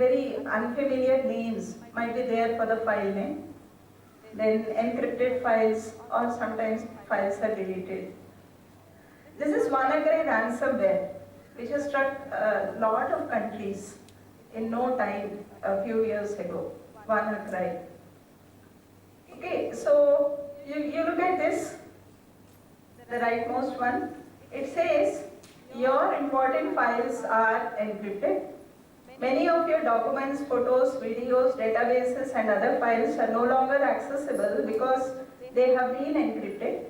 very unfamiliar names might be there for the file name. Then encrypted files, or sometimes files are deleted. This is WannaCry ransomware, which has struck a lot of countries in no time a few years ago. WannaCry. Okay, so you look at this, the rightmost one. It says your important files are encrypted. Many of your documents, photos, videos, databases and other files are no longer accessible because they have been encrypted.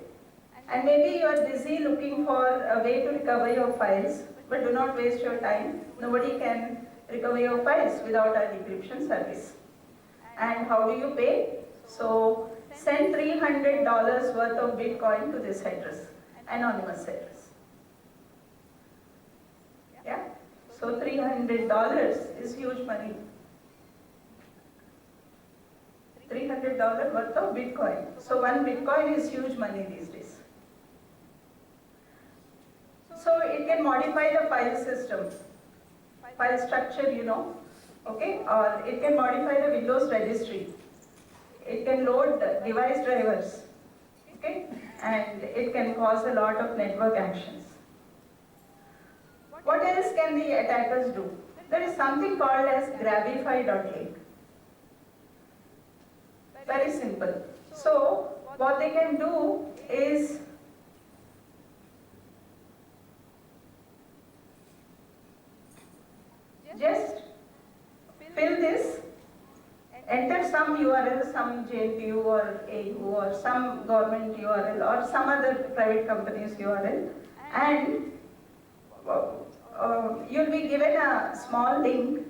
And maybe you are busy looking for a way to recover your files, but do not waste your time. Nobody can recover your files without our decryption service. And how do you pay? So send $300 worth of Bitcoin to this address, anonymous address. Yeah? So $300 is huge money. $300 worth of Bitcoin. So one Bitcoin is huge money these days. So it can modify the file system, file structure, okay, or it can modify the Windows registry. It can load device drivers, okay, and it can cause a lot of network actions. What else can the attackers do? There is something called as grabify.link. Very simple. So what they can do is just fill this, enter some URL, some jntu or AU or some government URL or some other private company's URL, and you'll be given a small link.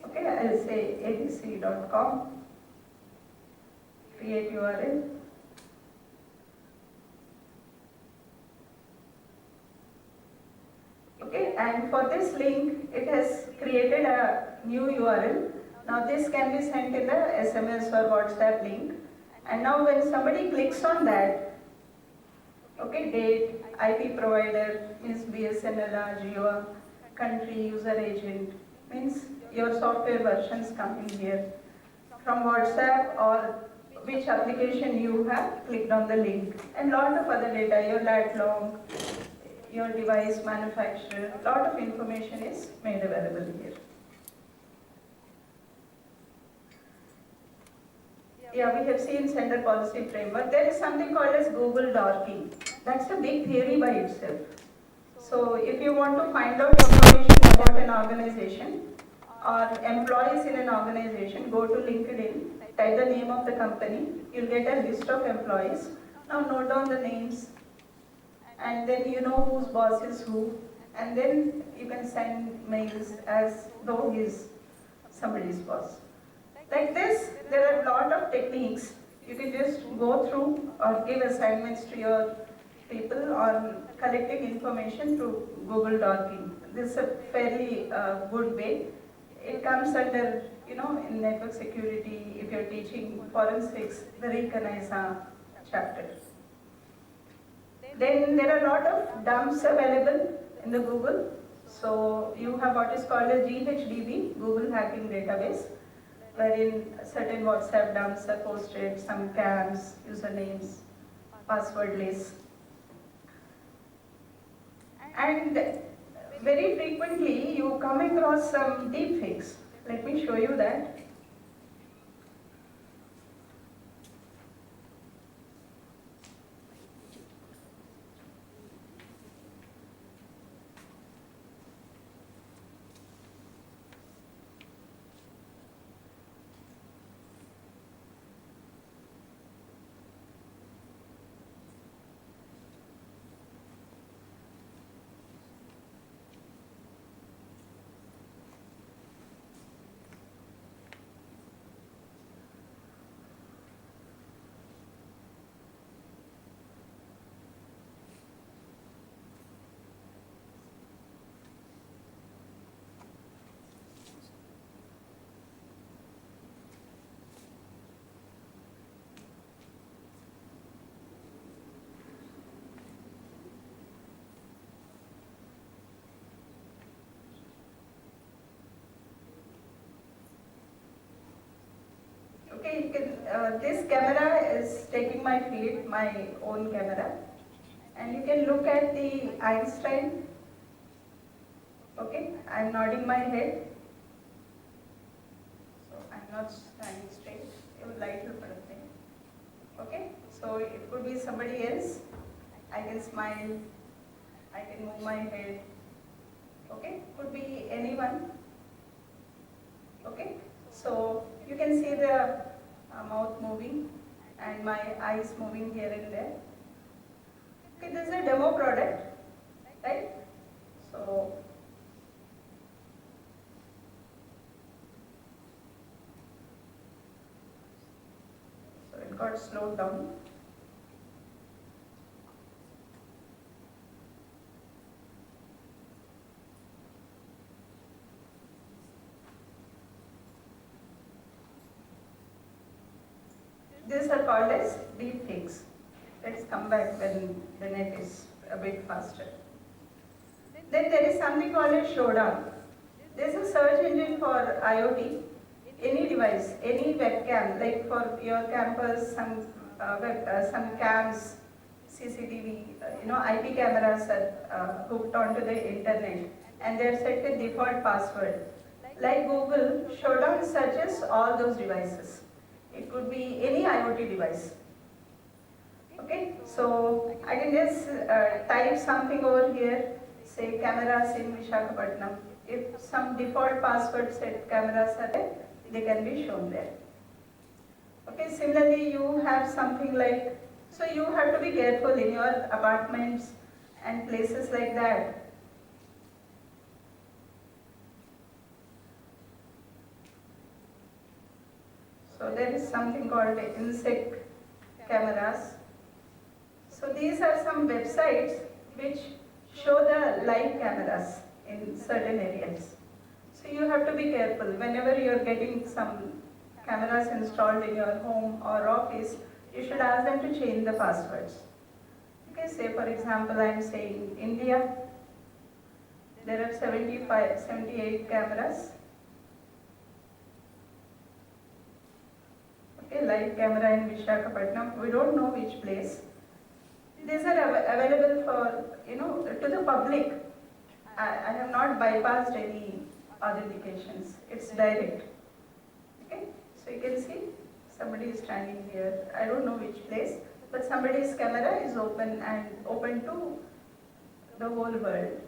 Okay, I'll say abc.com, create URL. Okay, and for this link, it has created a new URL. Now this can be sent in the SMS or WhatsApp link. And now when somebody clicks on that, okay, date, IP provider, means BSNL, Jio, country, user agent, means your software versions coming here. From WhatsApp or which application you have clicked on the link. And lot of other data, your lat long, your device manufacturer, lot of information is made available here. Yeah, we have seen sender policy framework. There is something called as Google dorking. That's a big theory by itself. So if you want to find out information about an organization or employees in an organization, go to LinkedIn, type the name of the company, you'll get a list of employees. Now note down the names, and then you know whose boss is who, and then you can send mails as though he's somebody's boss. Like this, there are a lot of techniques. You can just go through or give assignments to your people on collecting information through Google Dorking. This is a fairly good way. It comes under, in network security, if you're teaching forensics, the Recognize chapter. Then there are a lot of dumps available in the Google. So you have what is called as GHDB, Google Hacking Database, wherein certain WhatsApp dumps are posted, some CAMs, usernames, password lists. And very frequently you come across some deepfakes. Let me show you that. this camera is taking my feed, my own camera. And you can look at the Einstein. Okay, I'm nodding my head. So I'm not standing straight. It light will put thing. Okay, so it could be somebody else. I can smile. I can move my head. Okay, could be anyone. Okay, so you can see the mouth moving and my eyes moving here and there. Okay, this is a demo product, right? So it got slowed down. These are called as deep fakes. Let's come back when the net is a bit faster. Then there is something called a showdown. There is a search engine for IoT. Any device, any webcam, like for your campus, some cams, CCTV, IP cameras are hooked onto the internet, and they are set with default password. Like Google, Showdown searches all those devices. It could be any IoT device. Okay, so I can just type something over here, say cameras in Visakhapatnam. If some default password set cameras are there, they can be shown there. Okay, similarly you have something like, so you have to be careful in your apartments and places like that. So there is something called insect cameras. So these are some websites which show the live cameras in certain areas. So you have to be careful whenever you are getting some cameras installed in your home or office, you should ask them to change the passwords. Okay, say for example I am saying India, there are 78 cameras. Okay, live camera in Visakhapatnam, we don't know which place. These are available for, to the public. I have not bypassed any authentications. It's direct. Okay, so you can see somebody is standing here. I don't know which place, but somebody's camera is open and open to the whole world.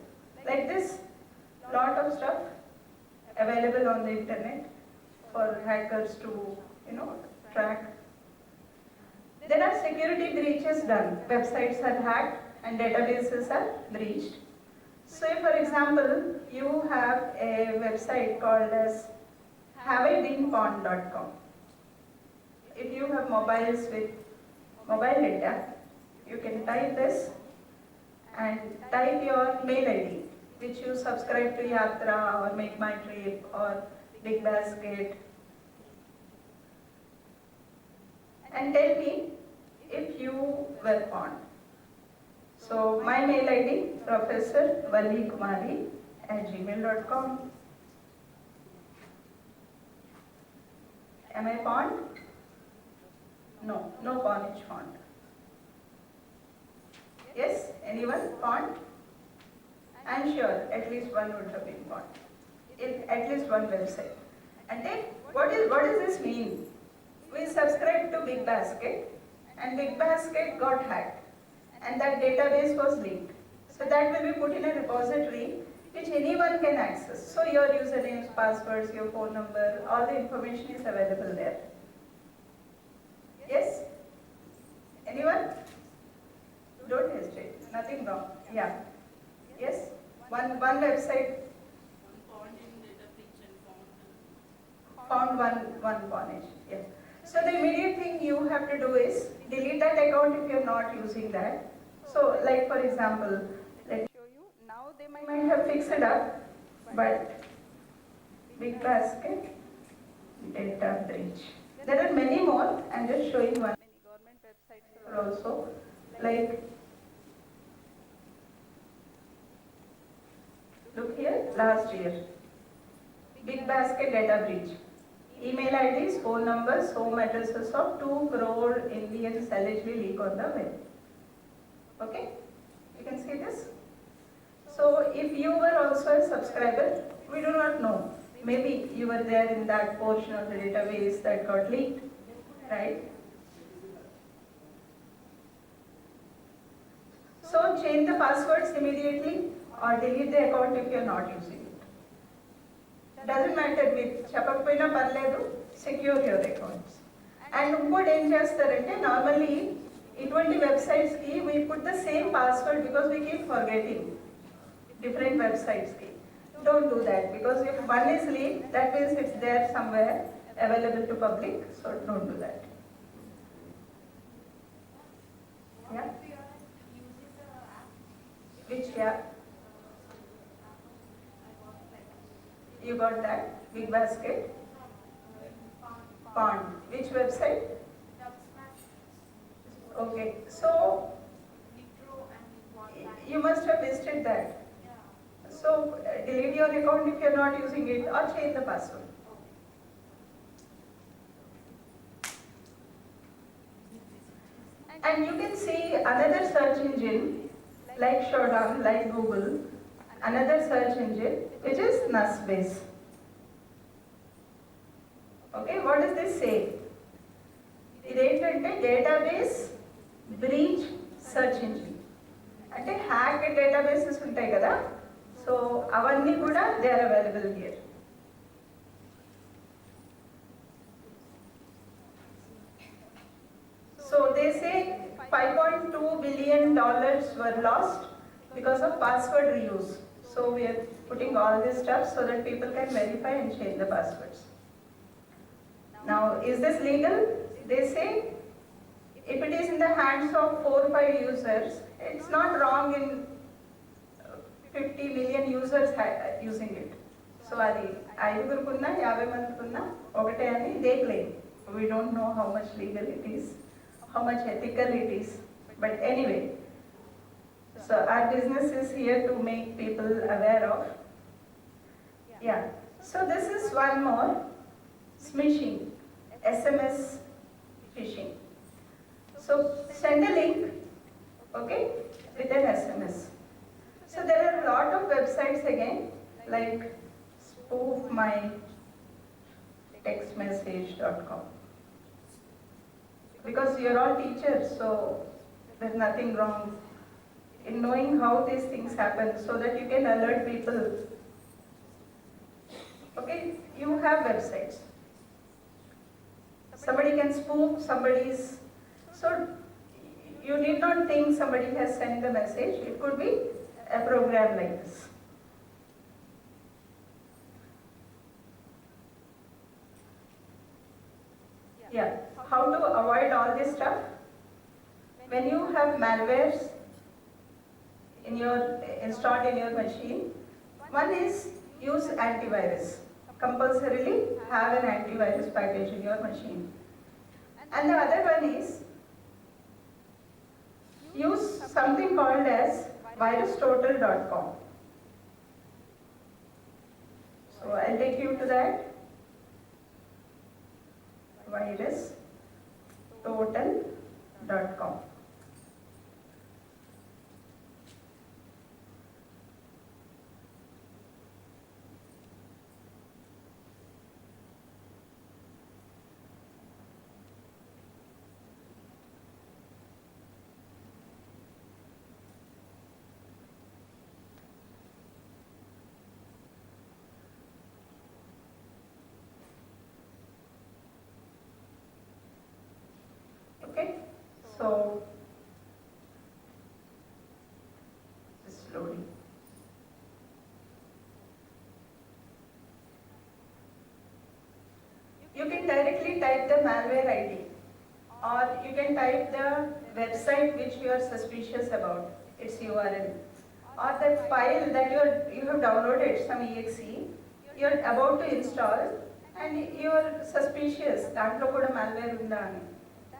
Like this, lot of stuff available on the internet for hackers to, track. There are security breaches done. Websites are hacked and databases are breached. So if, for example, you have a website called as haveibeenpawned.com. If you have mobiles with mobile data, you can type this and type your mail ID, which you subscribe to Yatra or Make My Trip or Big Basket, and tell me if you were pawned. So my mail ID, professorvallikumari@gmail.com. Am I pawned? No, no pawnage found. Yes, anyone pawned? I'm sure at least one would have been pawned in at least one website. And then what does this mean? We subscribed to Big Basket and Big Basket got hacked and that database was leaked. So that will be put in a repository which anyone can access. So your usernames, passwords, your phone number, all the information is available there. Yes? Anyone? Don't hesitate. Nothing wrong. Yeah. Yes? One website found one pawnage. Yeah. So the immediate thing you have to do is delete that account if you're not using that. So like for example, let me show you. Now they might have fixed it up, but Big Basket data breach. There are many more. I'm just showing one. Many government websites are also like, look here, last year, Big Basket data breach. email IDs, phone numbers, home addresses of 2 crore Indians allegedly leak on the web. Okay, you can see this. So if you were also a subscriber, we do not know. Maybe you were there in that portion of the database that got leaked, right? So change the passwords immediately or delete the account if you are not using it. Doesn't matter, with chapappoina parledu, secure your accounts. And inkote em chestarante, normally ఇటువంటి websites కి we put the same password because we keep forgetting different websites ki. Don't do that, because if one is leaked, that means it's there somewhere available to public, so don't do that. Yeah. Which app? You got that? Big Basket? Pond. Which website? Okay, so you must have visited that. So delete your account if you are not using it or change the password. And you can see another search engine like Shodan, like Google, another search engine which is NUSBase. Okay, what does this say? ఇదేంటంటే database breach search engine. అంటే hack databases ఉంటాయి కదా, so అవన్నీ కూడా they are available here. So they say $5.2 billion were lost because of password reuse. So we are putting all this stuff so that people can verify and change the passwords. Now, is this legal? They say if it is in the hands of 4 or 5 users, it's not wrong in 50 million users using it. So అది 5గురుకున్నా 50 మందికున్నా ఒకటే అని they claim. We don't know how much legal it is, how much ethical it is, but anyway, so our business is here to make people aware of. Yeah, so this is one more, smishing, SMS phishing. So send a link, okay, with an SMS. So there are a lot of websites again, like spoofmytextmessage.com. Because you're all teachers, so there's nothing wrong in knowing how these things happen so that you can alert people. Okay, you have websites. Somebody can spoof somebody's, so you need not think somebody has sent the message. It could be a program like this. Yeah, how to avoid all this stuff? When you have malwares installed in your machine, one is use antivirus. Compulsorily have an antivirus package in your machine. And the other one is use something called as virustotal.com. So I'll take you to that. virustotal.com. Okay, so just loading. You can directly type the malware ID, or you can type the website which you are suspicious about, its URL, or that file that you have downloaded, some exe, you are about to install and you are suspicious దాంట్లో కూడా malware ఉందా అని.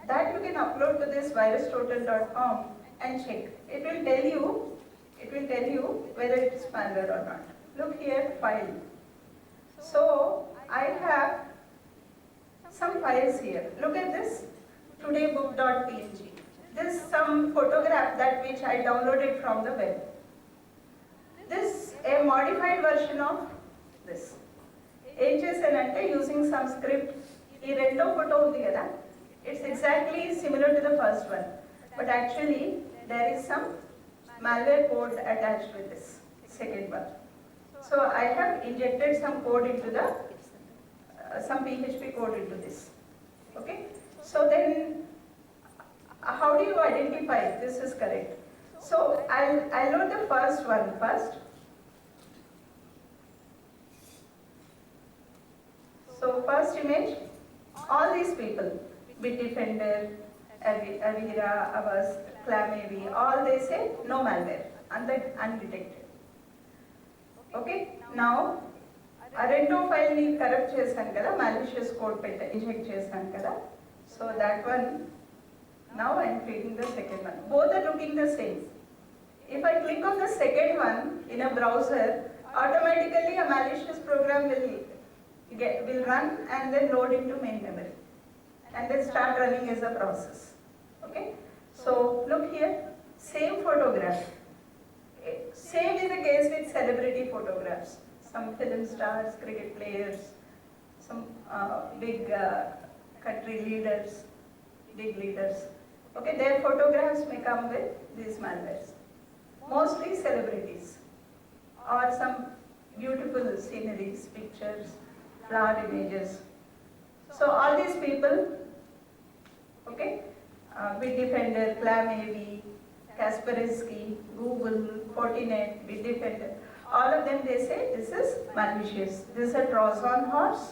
That you can upload to this virustotal.com and check. It will tell you whether it is malware or not. Look here, file. So I have files here. Look at this, todaybook.png. This is some photograph that which I downloaded from the web. This a modified version of this. ఏం చేశానంటే using some script ఈ రెండో photo ఉంది కదా, it's exactly similar to the first one, but actually there is some malware code attached with this second one. So I have injected some code into the some PHP code into this. Okay. So then, how do you identify this is correct? So I'll load the first one first. So first image, all these people, Bitdefender, Avira, Avast, ClamAV, all they say no malware, undetected. Okay, now a rendo file ni corrupt chesan kada, malicious code petta inject chesan kada. So that one, now I am creating the second one. Both are looking the same. If I click on the second one in a browser, automatically a malicious program will run and then load into main memory and then start running as a process. Okay, so look here, same photograph. Same is the case with celebrity photographs. Some film stars, cricket players, some big country leaders, big leaders. Okay, their photographs may come with these malwares. Mostly celebrities or some beautiful sceneries, pictures, flower images. So all these people, okay, Bitdefender, ClamAV, Kaspersky, Google, Fortinet, Bitdefender, all of them they say this is malicious. This is a Trojan horse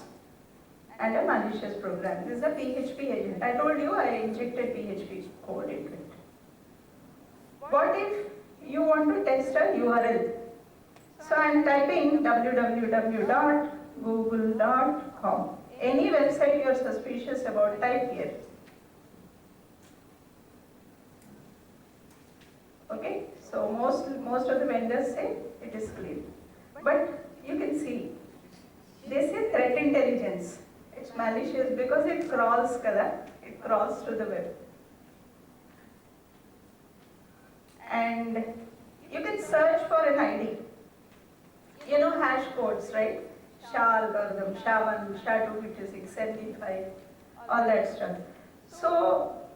and a malicious program. This is a PHP agent. I told you I injected PHP code into it. What if you want to test a URL? So I am typing www.google.com. Any website you are suspicious about, type here. Okay, so most of the vendors say it is clean, but you can see they say threat intelligence. It's malicious because it crawls, kada? It crawls through the web, and you can search for an ID. You know hash codes, right? SHA algorithm, SHA1, SHA256, 75, all that stuff. So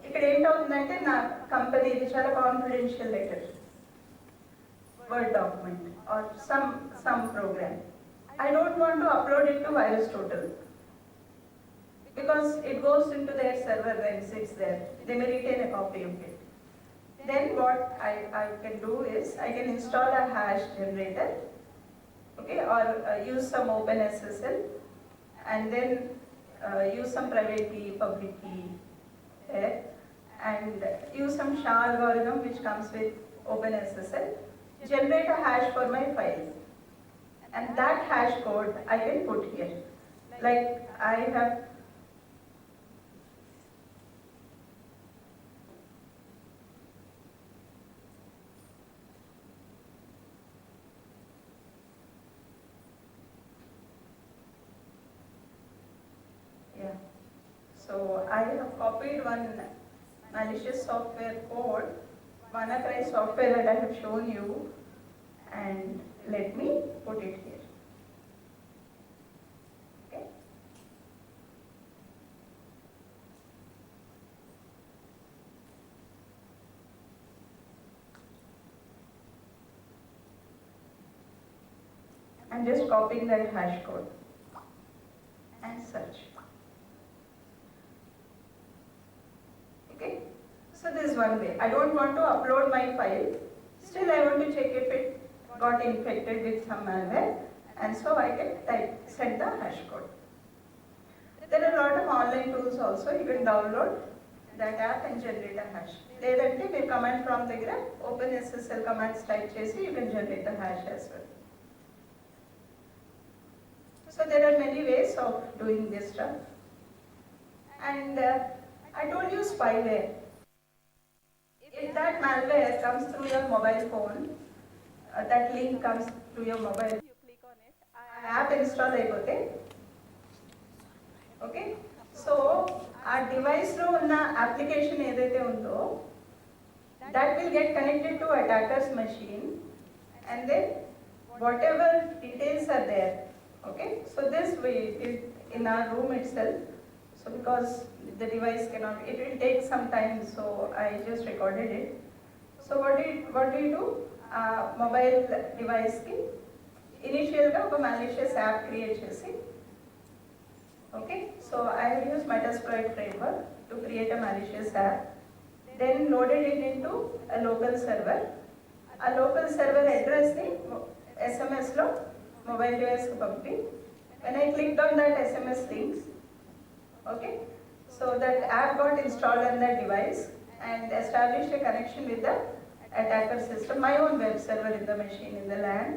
ఇక్కడ ఏంటవుతుందంటే నా company ఇది చాలా confidential letter, word document or some program. I don't want to upload it to VirusTotal because it goes into their server and sits there. They may retain a copy of it. Then what I can do is I can install a hash generator, okay, or use some OpenSSL and then use some private key, public key there, and use some SHA algorithm which comes with OpenSSL, generate a hash for my file, and that hash code I can put here. Like I have So I have copied one malicious software code, WannaCry software that I have shown you, and let me put it here. Okay. I'm just copying that hash code and search. So this is one way. I don't want to upload my file. Still I want to check if it got infected with some malware, and so I can set the hash code. There are a lot of online tools also. You can download that app and generate a hash. Ledante meer command prompt daggara OpenSSL commands type chesi you can generate the hash as well. So there are many ways of doing this stuff. And I told you spyware. If that malware comes through your mobile phone, that link comes to your mobile, you click on it, app install ayipote. Okay, so డివైస్లో ఉన్న application ఏదైతే ఉందో that will get connected to attacker's machine, and then whatever details are there, okay, so this we did in our room itself. So because the device cannot, it will take some time, so I just recorded it. So what do you do? Mobile device ki initial ga oka malicious app create chesi, okay, so I have used Metasploit framework to create a malicious app, then loaded it into a local server. A local server address ni SMS lo mobile device ku panpi. When I clicked on that SMS link, okay, so that app got installed on that device and established a connection with the attacker system, my own web server in the machine in the LAN,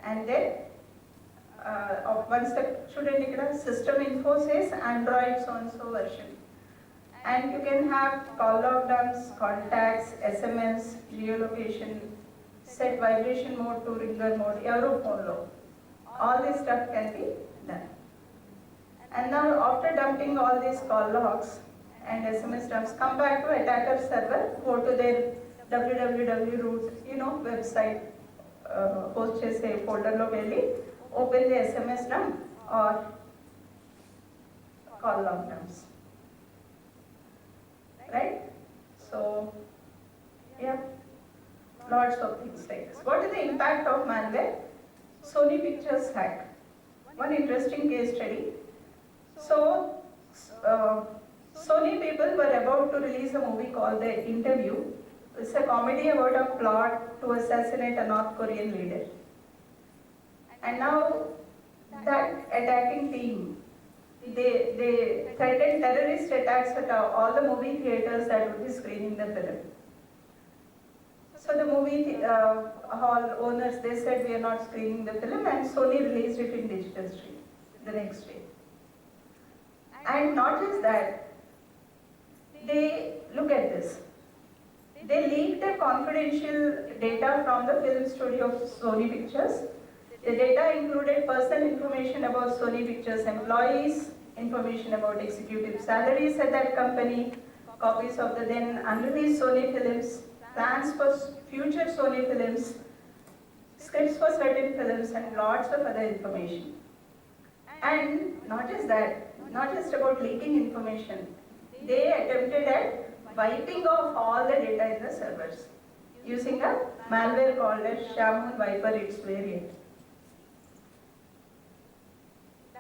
and then once the student ikkada system info says Android so and so version, and you can have call log dumps, contacts, SMS, geolocation, set vibration mode to ringer mode, every phone lo, all this stuff can be done. And now after dumping all these call logs and SMS dumps, come back to attacker server, go to their www root, website, host chese folder lo velli open the SMS dump or call log dumps, right? So yeah, lots of things like this. What is the impact of malware? Sony Pictures hack, one interesting case study. So Sony people were about to release a movie called The Interview. It's a comedy about a plot to assassinate a North Korean leader. And now that attacking team, they threatened terrorist attacks at all the movie theaters that would be screening the film. So the movie hall owners, they said we are not screening the film, and Sony released it in digital stream the next day. And not just that, they look at this. They leaked the confidential data from the film studio of Sony Pictures. The data included personal information about Sony Pictures employees, information about executive salaries at that company, copies of the then unreleased Sony films, plans for future Sony films, scripts for certain films, and lots of other information. And not just that, not just about leaking information, they attempted at wiping off all the data in the servers using a malware called as Shamoon Viper, its variant.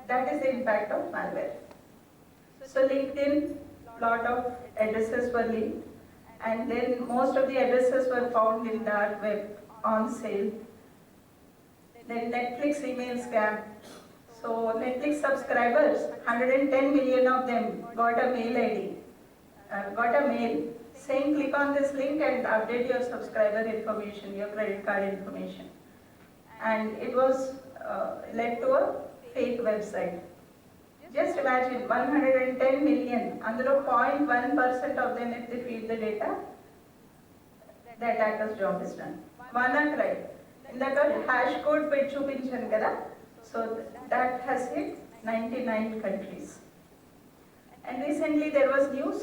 That is the impact of malware. So LinkedIn, lot of addresses were leaked, and then most of the addresses were found in dark web on sale. Then Netflix email scam. So Netflix subscribers, 110 million of them got a mail ID, got a mail saying click on this link and update your subscriber information, your credit card information. And it was led to a fake website. Just imagine 110 million, అందులో 0.1% of them if they feed the data, the attacker's job is done. WannaCry, ఇందాక hash code పెట్టి చూపించాను కదా, so that has hit 99 countries. And recently there was news,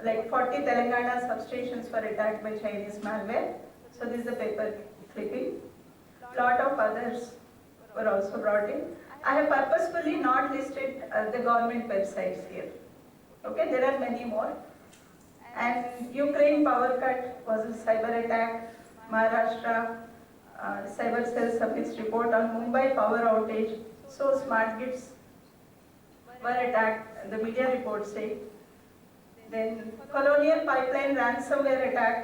like 40 Telangana substations were attacked by Chinese malware. So this is the paper clipping. Lot of others were also brought in. I have purposefully not listed the government websites here. Okay, there are many more. And Ukraine power cut was a cyber attack. Maharashtra cyber cell submits report on Mumbai power outage. So smart grids were attacked, the media reports say. Then Colonial Pipeline ransomware attack.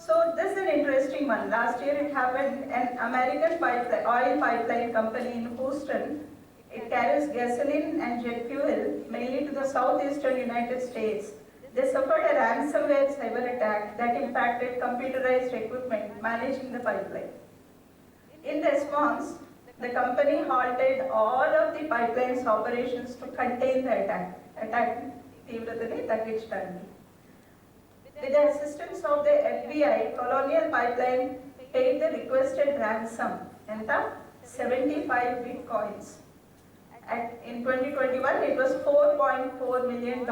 So this is an interesting one. Last year it happened, an American oil pipeline company in Houston, it carries gasoline and jet fuel mainly to the southeastern United States. They suffered a ransomware cyber attack that impacted computerized equipment managing the pipeline. In response, the company halted all of the pipeline's operations to contain the attack తీవ్రతని తగ్గించడానికి. With the assistance of the FBI, Colonial Pipeline paid the requested ransom, enta 75 bitcoins. In 2021, it was $4.4 million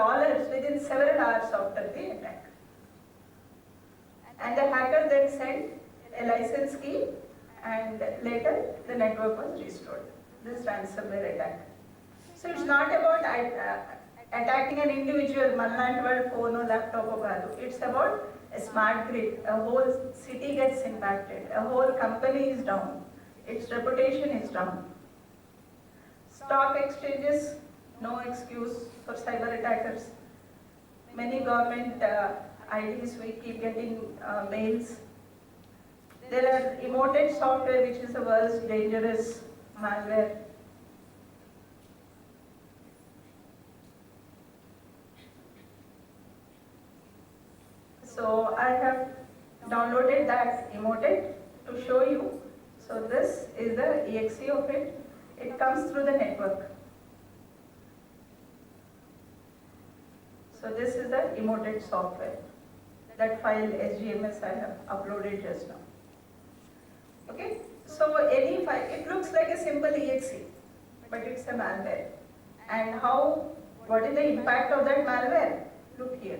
within several hours after the attack. And the hacker then sent a license key, and later the network was restored. This ransomware attack. So it's not about attacking an individual, manlanti phone or laptop or kaadu. It's about a smart grid. A whole city gets impacted. A whole company is down. Its reputation is down. Stock exchanges, no excuse for cyber attackers. Many government IDs, we keep getting mails. There are emoted software, which is the world's dangerous malware. So I have downloaded that emoted to show you. So this is the exe of it. It comes through the network. So this is the emoted software. That file SGMS I have uploaded just now. Okay, so any file, it looks like a simple exe, but it's a malware. And what is the impact of that malware? Look here.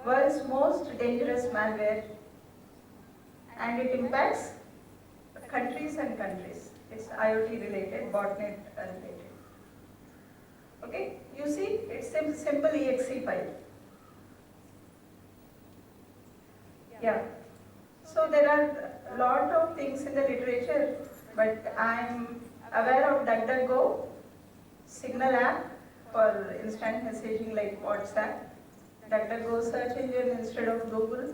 World's most dangerous malware, and it impacts countries and countries. It's IoT related, botnet related. Okay, you see, it's a simple exe file. Yeah. So there are a lot of things in the literature, but I'm aware of DuckDuckGo, Signal app for instant messaging like WhatsApp, DuckDuckGo search engine instead of Google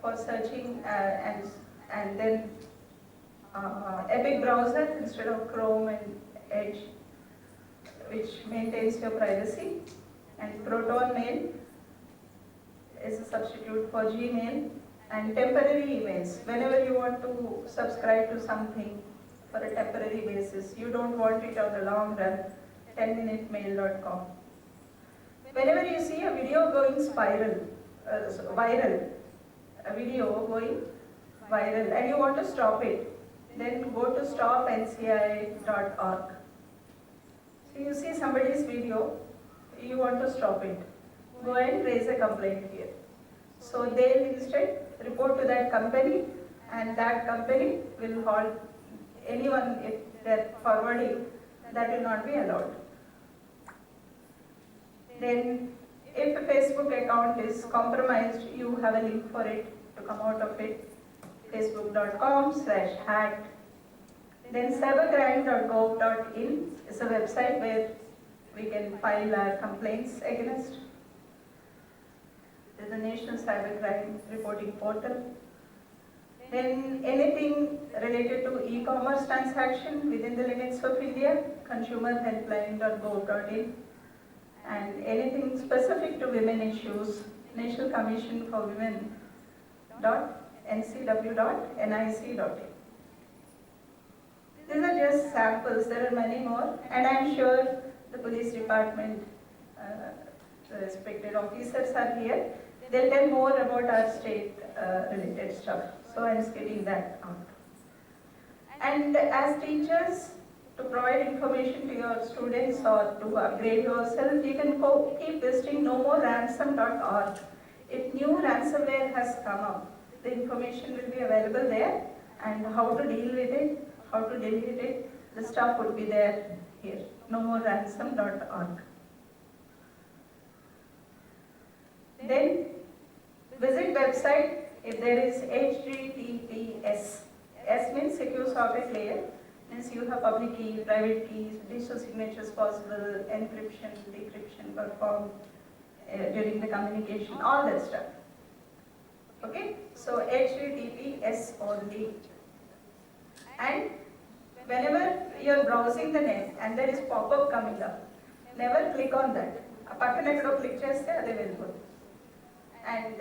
for searching, and then Epic browser instead of Chrome and Edge, which maintains your privacy, and Proton Mail is a substitute for Gmail, and temporary emails. Whenever you want to subscribe to something for a temporary basis, you don't want it on the long run, 10minutemail.com. Whenever you see a video going viral, a video going viral, and you want to stop it, then go to stopnci.org. So you see somebody's video, you want to stop it, go and raise a complaint here. So they'll instead report to that company, and that company will hold anyone if they're forwarding, that will not be allowed. Then if a Facebook account is compromised, you have a link for it to come out of it, facebook.com/hacked. Then cybercrime.gov.in is a website where we can file our complaints against. There's a National Cybercrime Reporting Portal. Then anything related to e-commerce transaction within the limits of India, consumerhelpline.gov.in. And anything specific to women issues, National Commission for Women.ncw.nic.in. These are just samples, there are many more, and I'm sure the police department, the respected officers are here. They'll tell more about our state related stuff, so I'm skipping that out. And as teachers, to provide information to your students or to upgrade yourself, you can keep visiting nomoreransom.org. If new ransomware has come up, the information will be available there, and how to deal with it, how to delete it, the stuff would be there here, nomoreransom.org. Then visit website if there is HTTPS. S means secure socket layer, means you have public key, private keys, digital signatures possible, encryption, decryption performed during the communication, all that stuff. Okay, so HTTPS only. And whenever you are browsing the net and there is pop-up coming up, never click on that. Pakkana ekkado click cheste ade velipothundi. And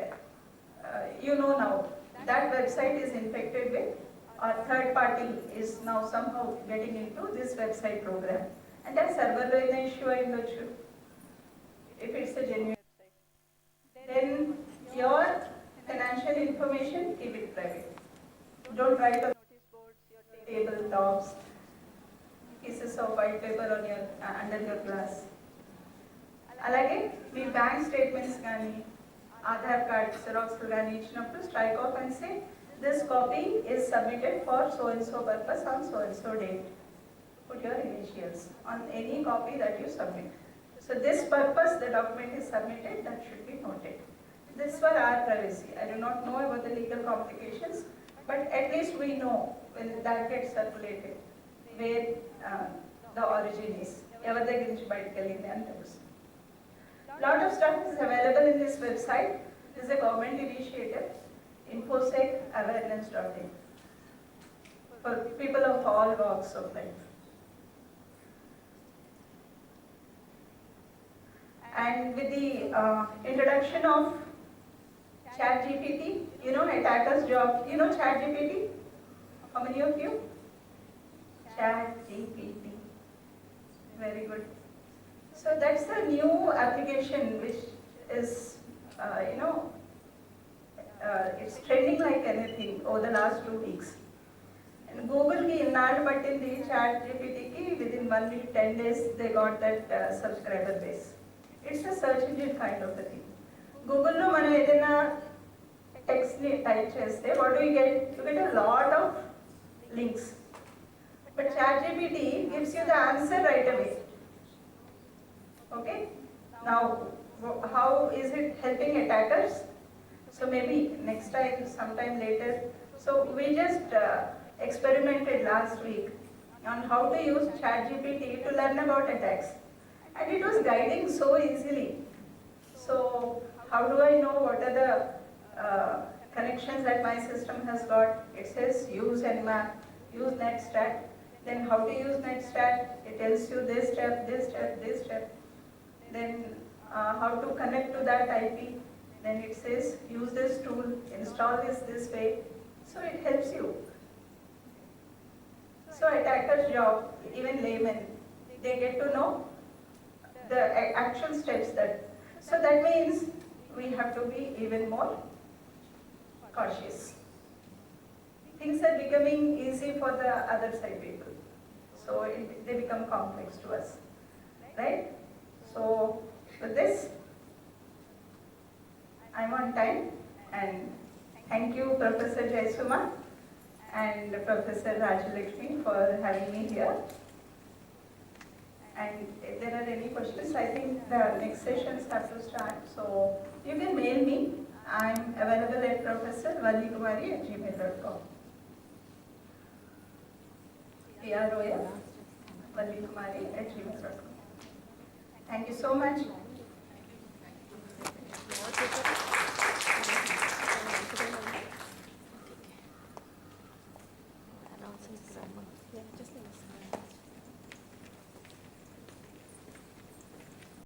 you know now that website is infected with, or third party is now somehow getting into this website program. And that server lo issue ayindochu if it's a genuine website. Then Your financial information, keep it private. Don't write on notice boards, your tabletops, pieces of white paper on your under your glass. అలాగే మీ bank statements కానీ Aadhaar card జిరాక్స్లు కానీ ఇచ్చినప్పుడు strike off and say this copy is submitted for so and so purpose on so and so date. Put your initials on any copy that you submit. So this purpose the document is submitted, that should be noted. This for our privacy. I do not know about the legal complications, but at least we know when that gets circulated where the origin is. ఎవరి దగ్గర నుంచి బయటకు వెళ్ళింది అని తెలుసు. Lot of stuff is available in this website. This is a government initiative, infosecawareness.in, for people of all walks of life. And with the introduction of ChatGPT, you know, attacker's job. You know ChatGPT? How many of you? ChatGPT. Very good. So that's the new application which is, it's trending like anything over the last 2 weeks. And Google ki innadu pattindi ChatGPT ki within 1 week, 10 days they got that subscriber base. It's a search engine kind of a thing. Google lo mana edaina text ni type cheste, what do you get? You get a lot of links. But ChatGPT gives you the answer right away. Okay? Now, how is it helping attackers? So maybe next time, sometime later. So we just experimented last week on how to use ChatGPT to learn about attacks. And it was guiding so easily. So how do I know what are the connections that my system has got? It says use Nmap, use NetStat. Then how to use NetStat? It tells you this step, this step, this step. Then how to connect to that IP. Then it says use this tool, install this way. So it helps you. So attacker's job, even laymen, they get to know the actual steps that. So that means we have to be even more cautious. Things are becoming easy for the other side people. So they become complex to us, right? So with this, I'm on time, and thank you Professor Jaisuma and Professor Rajalakshmi for having me here. And if there are any questions, I think the next sessions have to start. So you can mail me. I'm available at professorvallikumari@gmail.com. prof.vallikumari@gmail.com. Thank you so much. Yeah, just like this.